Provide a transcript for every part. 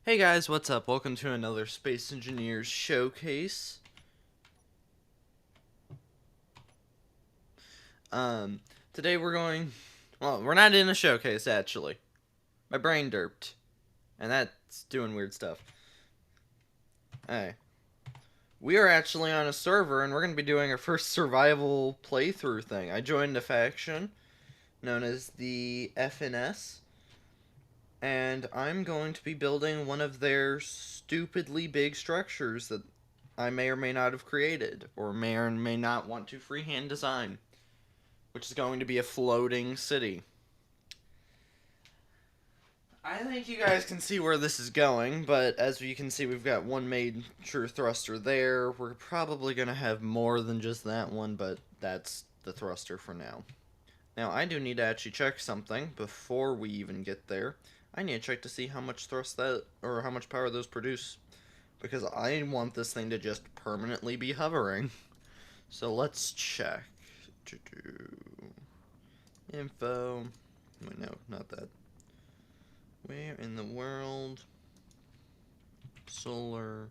Hey guys, what's up? Welcome to another Space Engineers Showcase. Um, Today we're not in a showcase actually. My brain derped, and that's doing weird stuff. Hey, we are actually on a server, and we're going to be doing our first survival playthrough thing. I joined a faction known as the FNS, and I'm going to be building one of their stupidly big structures that I may or may not have created, or may not want to freehand design, which is going to be a floating city. I think you guys can see where this is going, but as you can see, we've got one major thruster there. We're probably going to have more than just that one, but that's the thruster for now. Now, I do need to actually check something before we even get there. I need to check to see how much thrust that, or how much power those produce, because I want this thing to just permanently be hovering. So let's check. Info. Wait, no, not that. Where in the world? Solar.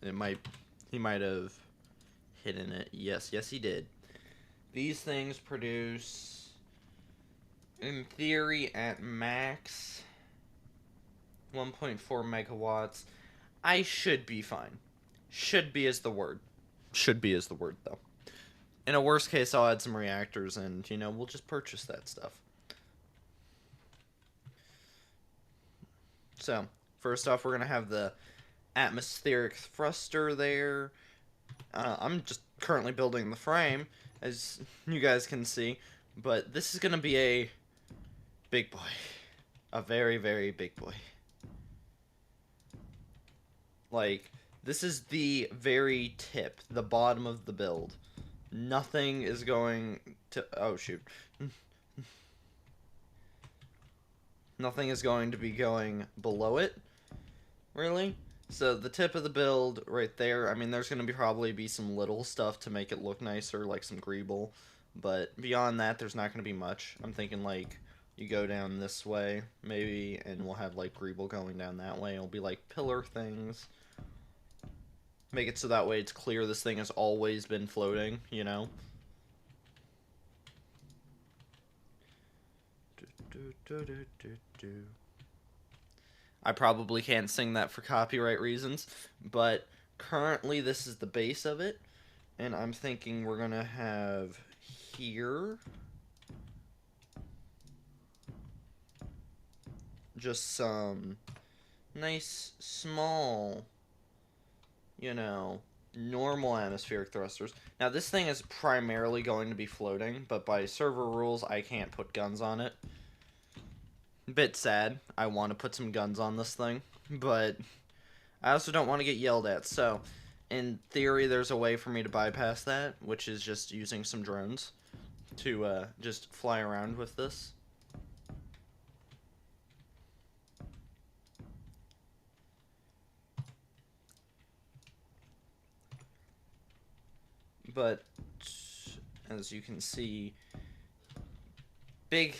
He might have hidden it. Yes, he did. These things produce, in theory, at max 1.4 megawatts. I should be fine. Should be is the word. Should be is the word, though. In a worst case, I'll add some reactors and, we'll just purchase that stuff. So, first off, we're going to have the atmospheric thruster there. I'm just currently building the frame, as you guys can see. But this is going to be a big boy. A very, very big boy. Like, this is the very tip, the bottom of the build. Nothing is going to... Oh, shoot. Nothing is going to be going below it, really. So the tip of the build right there, I mean, there's going to be probably be some little stuff to make it look nicer, like some greeble. But beyond that, there's not going to be much. I'm thinking, like, you go down this way, maybe, and we'll have, like, greeble going down that way. It'll be, like, pillar things. Make it so that way it's clear this thing has always been floating, you know? I probably can't sing that for copyright reasons, but currently this is the base of it, and I'm thinking we're gonna have here just some nice small, normal atmospheric thrusters. Now this thing is primarily going to be floating, but by server rules I can't put guns on it. Bit sad. I want to put some guns on this thing, but I also don't want to get yelled at. So, in theory, there's a way for me to bypass that, which is just using some drones to just fly around with this. But as you can see, big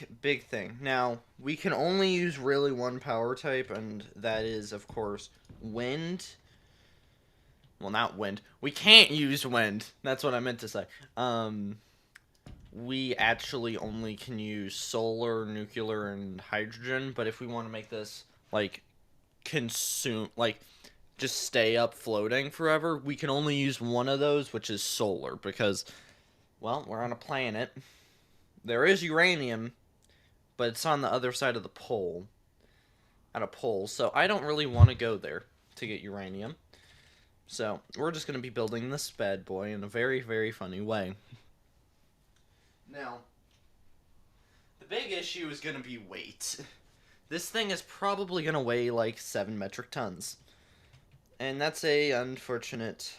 thing. Now, we can only use really one power type, and that is, of course, wind. Well, not wind. We can't use wind. That's what I meant to say. We actually only can use solar, nuclear, and hydrogen, but if we want to make this, like, just stay up floating forever, we can only use one of those, which is solar, because, well, we're on a planet. There is uranium, but it's on the other side of the pole. At a pole, so I don't really want to go there to get uranium. So, we're just going to be building this bad boy in a very, very funny way. Now, the big issue is going to be weight. This thing is probably going to weigh like 7 metric tons. And that's a unfortunate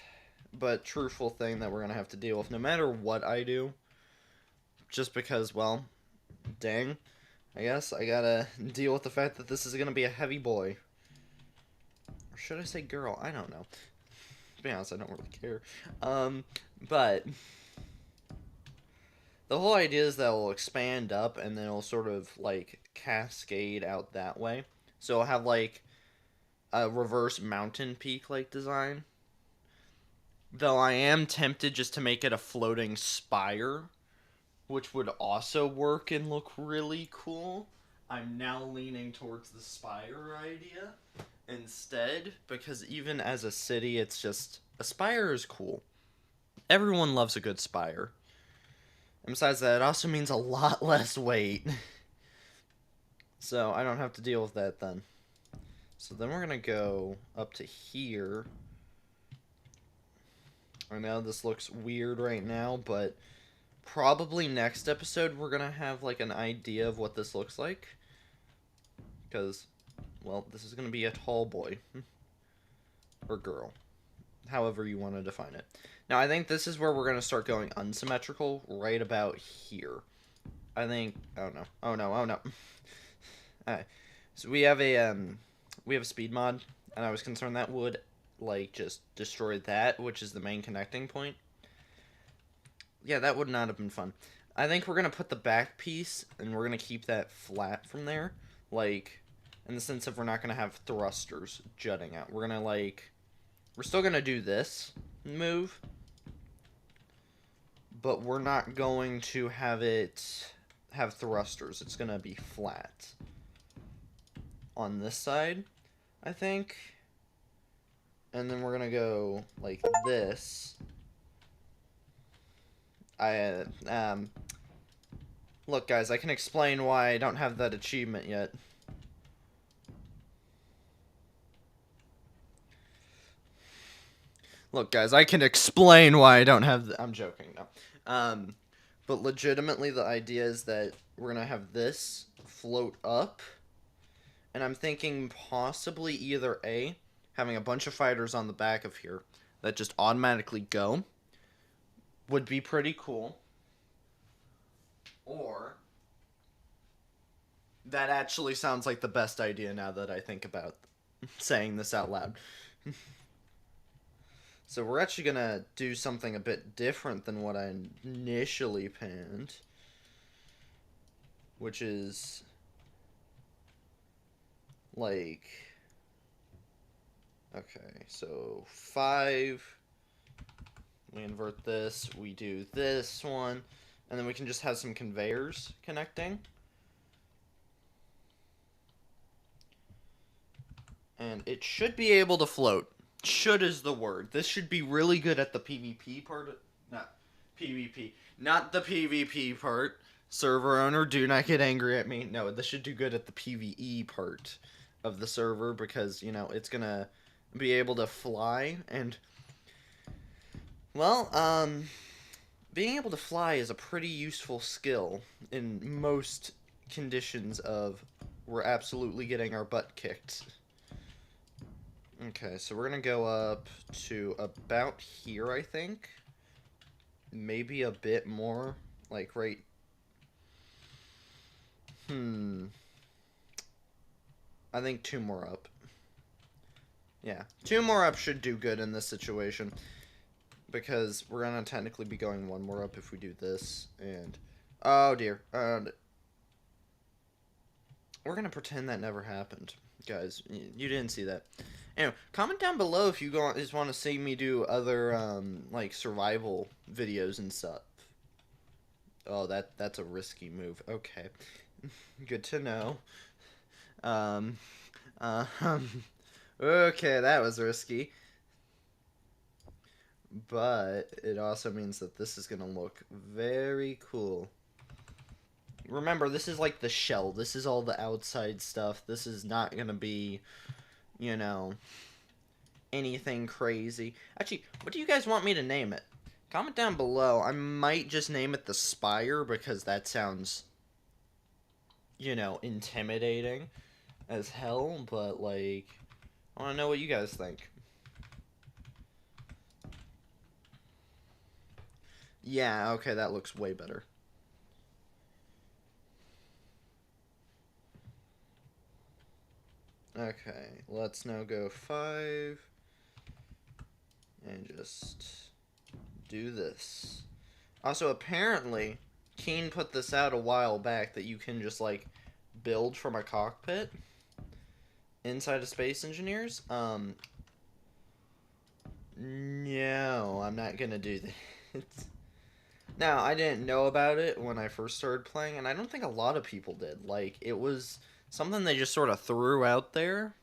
but truthful thing that we're going to have to deal with no matter what I do. Just because, well, dang, I guess I gotta deal with the fact that this is going to be a heavy boy. Or should I say girl? I don't know. To be honest, I don't really care. But the whole idea is that it'll expand up and then it'll sort of, like, cascade out that way. So it'll have like a reverse mountain peak like design. Though I am tempted just to make it a floating spire, which would also work and look really cool. I'm now leaning towards the spire idea instead, because even as a city, it's just a spire is cool. Everyone loves a good spire. And besides that, it also means a lot less weight. So I don't have to deal with that then. So then we're going to go up to here. I know this looks weird right now, but probably next episode we're going to have like an idea of what this looks like. Because, well, this is going to be a tall boy. Or girl. However you want to define it. Now, I think this is where we're going to start going unsymmetrical, right about here. I think, oh no, oh no, oh no. Alright, so we have a speed mod, and I was concerned that would, like, just destroy that, which is the main connecting point. Yeah, that would not have been fun. I think we're going to put the back piece, and we're going to keep that flat from there, like, in the sense of we're not going to have thrusters jutting out. We're going to, like, we're still going to do this move, but we're not going to have it have thrusters. It's going to be flat on this side, I think. And then we're going to go like this. Look, guys, I can explain why I don't have that achievement yet. Look, guys, I can explain why I don't have I'm joking, no. But legitimately, the idea is that we're going to have this float up. And I'm thinking possibly either A, having a bunch of fighters on the back of here that just automatically go would be pretty cool. Or that actually sounds like the best idea now that I think about saying this out loud. So we're actually going to do something a bit different than what I initially planned, which is like, okay, so 5, we invert this, we do this one, and then we can just have some conveyors connecting. And it should be able to float. Should is the word. This should be really good at the PvP part. Not PvP. Not the PvP part. Server owner, do not get angry at me. No, this should do good at the PvE part of the server because, you know, it's going to be able to fly. And, well, being able to fly is a pretty useful skill in most conditions of we're absolutely getting our butt kicked. Okay, so we're going to go up to about here, I think. Maybe a bit more. Like, right... I think 2 more up. Yeah, 2 more up should do good in this situation. Because we're going to technically be going 1 more up if we do this. And... oh, dear. We're going to pretend that never happened. Guys, you didn't see that. Anyway, comment down below if you just want to see me do other, like, survival videos and stuff. Oh, that's a risky move. Okay. Good to know. Okay, that was risky. But it also means that this is going to look very cool. Remember, this is like the shell. This is all the outside stuff. This is not going to be, you know, anything crazy. Actually, what do you guys want me to name it? Comment down below. I might just name it the Spire because that sounds, you know, intimidating as hell. But, like, I want to know what you guys think. Yeah, okay, that looks way better. Okay, let's now go 5 and just do this. Also, apparently, Keen put this out a while back that you can just, like, build from a cockpit inside of Space Engineers. No, I'm not gonna do that. Now, I didn't know about it when I first started playing, and I don't think a lot of people did. Like, it was something they just sort of threw out there,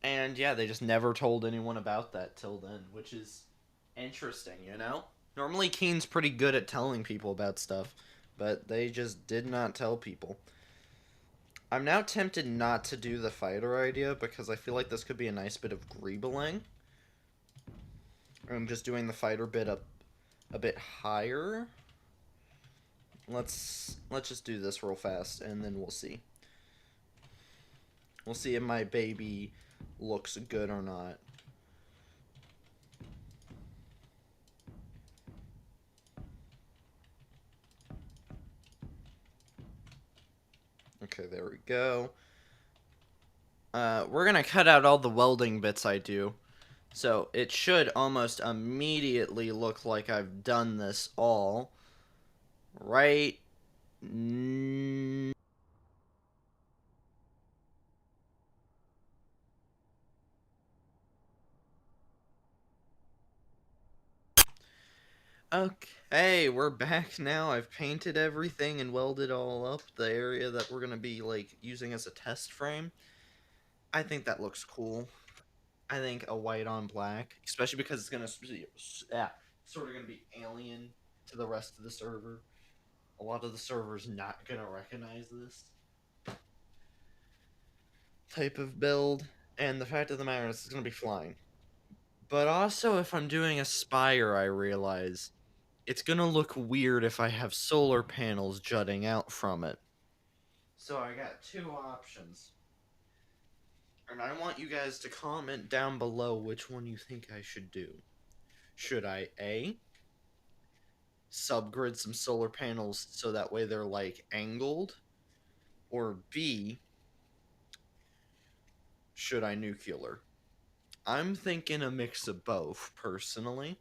and yeah, they just never told anyone about that till then, which is interesting, you know? Normally, Keen's pretty good at telling people about stuff, but they just did not tell people. I'm now tempted not to do the fighter idea because I feel like this could be a nice bit of greebling. I'm just doing the fighter bit up a bit higher. Let's just do this real fast and then we'll see. We'll see if my baby looks good or not. Okay, there we go. We're gonna cut out all the welding bits I do. So it should almost immediately look like I've done this all. Right. Okay, we're back now. I've painted everything and welded all up the area that we're gonna be like using as a test frame. I think that looks cool. I think a white on black, especially because it's gonna sort of gonna be alien to the rest of the server. A lot of the server's not gonna recognize this type of build, and the fact of the matter is it's gonna be flying. But also, if I'm doing a spire, I realize it's gonna look weird if I have solar panels jutting out from it. So I got two options. And I want you guys to comment down below which one you think I should do. Should I A, subgrid some solar panels so that way they're like angled? Or B, should I nuclear? I'm thinking a mix of both, personally.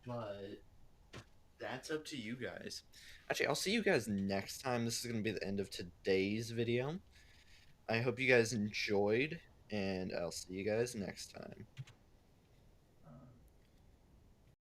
But that's up to you guys. Actually, I'll see you guys next time. This is going to be the end of today's video. I hope you guys enjoyed, and I'll see you guys next time.